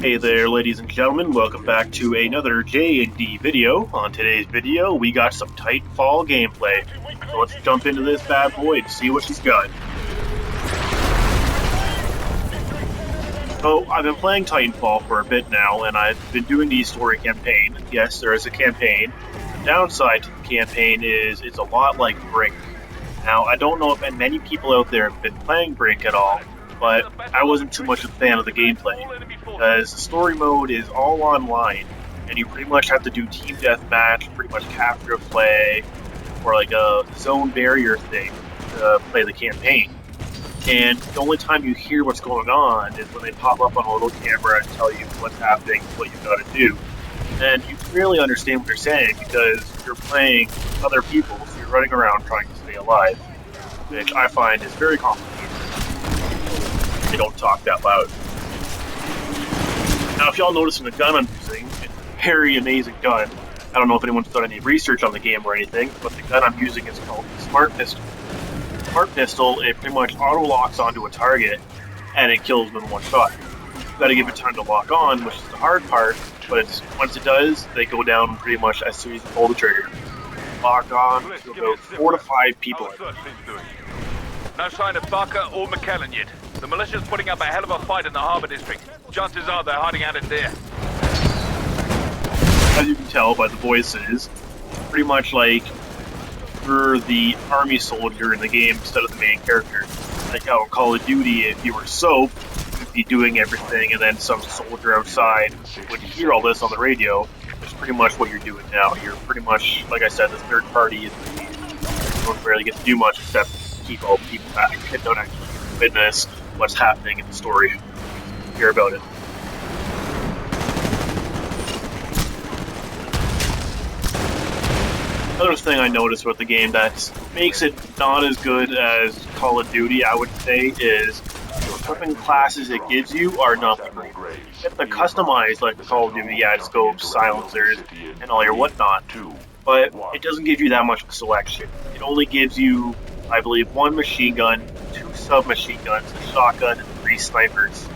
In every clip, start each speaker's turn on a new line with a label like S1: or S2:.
S1: Hey there, ladies and gentlemen, welcome back to another J&D video. On today's video, we got some Titanfall gameplay. So let's jump into this bad boy and see what she's got. So, I've been playing Titanfall for a bit now, and I've been doing the story campaign. Yes, there is a campaign. The downside to the campaign is it's a lot like Brink. Now, I don't know if many people out there have been playing Brink at all, but I wasn't too much a fan of the gameplay, because the story mode is all online, and you pretty much have to do team deathmatch, pretty much capture a flag, or like a zone barrier thing to play the campaign. And the only time you hear what's going on is when they pop up on a little camera and tell you what's happening, what you've got to do. And you can really understand what they're saying, because you're playing other people, so you're running around trying to stay alive, which I find is very complicated. They don't talk that loud. Now, if y'all noticing the gun I'm using, it's a very amazing gun. I don't know if anyone's done any research on the game or anything, but the gun I'm using is called the Smart Pistol. The Smart Pistol, it pretty much auto-locks onto a target, and it kills them in one shot. You've got to give it time to lock on, which is the hard part, but once it does, they go down pretty much as soon as you pull the trigger. Lock on to about 4 to 5 people.
S2: No sign of Barker or McKellen yet. The militia's putting up a hell of a fight in the Harbour District. Chances are they're hiding out in there.
S1: As you can tell by the voices, pretty much like you're the army soldier in the game instead of the main character. Like how in Call of Duty, if you were Soap, you'd be doing everything, and then some soldier outside would hear all this on the radio. That's pretty much what you're doing now. You're pretty much, like I said, the third party in the game. You don't really get to do much except keep all the people back and don't actually witness what's happening in the story. Hear about it. Another thing I noticed with the game that makes it not as good as Call of Duty, I would say, is the equipment classes it gives you are nothing great. You have to customize like the Call of Duty ad scopes, silencers, and all your whatnot, but it doesn't give you that much of a selection. It only gives you, I believe, 1 machine gun, 2 submachine guns, a shotgun, and 3 snipers.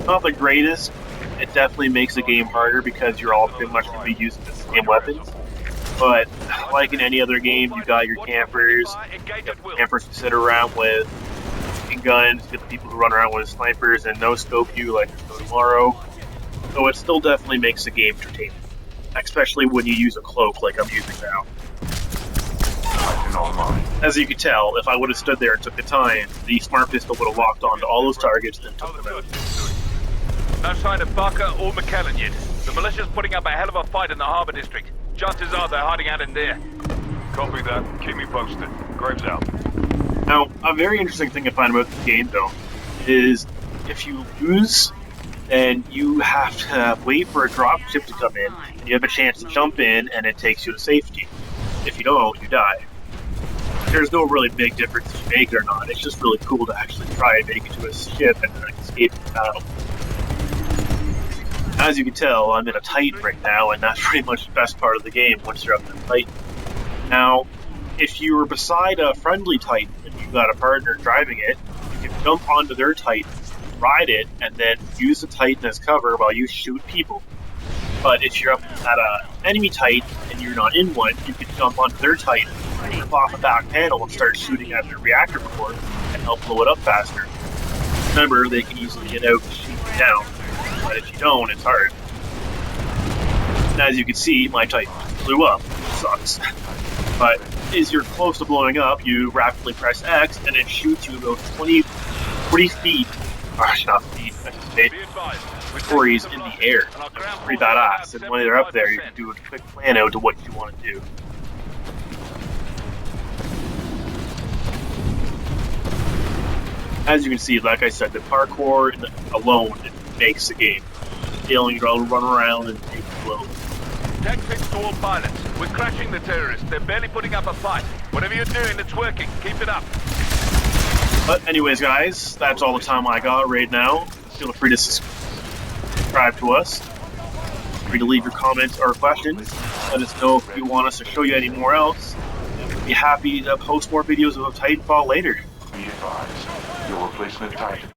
S1: Not the greatest. It definitely makes the game harder because you're all pretty much going to be using the same weapons. But like in any other game, you got your campers. You got the campers who sit around with machine guns. You got the people who run around with snipers and no scope you like there's no tomorrow. So it still definitely makes the game entertaining, especially when you use a cloak like I'm using now. As you can tell, if I would have stood there and took the time, the Smart Pistol would have locked onto all those targets and took them out.
S2: No sign of Barker or McKellen yet. The militia's putting up a hell of a fight in the Harbour District. Chances are they're hiding out in there.
S3: Copy that. Keep me posted. Graves out.
S1: Now, a very interesting thing I find about the game, though, is if you lose, then you have to wait for a drop ship to come in, and you have a chance to jump in, and it takes you to safety. If you don't, you die. There's no really big difference if you make it or not. It's just really cool to actually try and make it to a ship and then escape the battle. As you can tell, I'm in a Titan right now, and that's pretty much the best part of the game once you're up in a Titan. Now, if you were beside a friendly Titan and you got a partner driving it, you can jump onto their Titan, ride it, and then use the Titan as cover while you shoot people. But if you're up at an enemy Titan and you're not in one, you can jump onto their Titan, rip off a back panel, and start shooting at their reactor core and help blow it up faster. Remember, they can easily get out and shoot you down, but if you don't, it's hard. And as you can see, my Titan blew up, which sucks. But as you're close to blowing up, you rapidly press X, and it shoots you about 40 feet, not feet, stories in the air. It's pretty badass, and when they're up there, you can do a quick plan out to what you want to do. As you can see, like I said, the parkour alone makes the game. Feeling you to run around and take it slow.
S2: Tactics to all pilots. We're crashing the terrorists. They're barely putting up a fight. Whatever you're doing, it's working. Keep it up.
S1: But anyways, guys, that's all the time I got right now. Feel free to subscribe to us. Feel free to leave your comments or questions. Let us know if you want us to show you any more else. We'd be happy to post more videos of Titanfall later.
S3: Be advised, your replacement Titan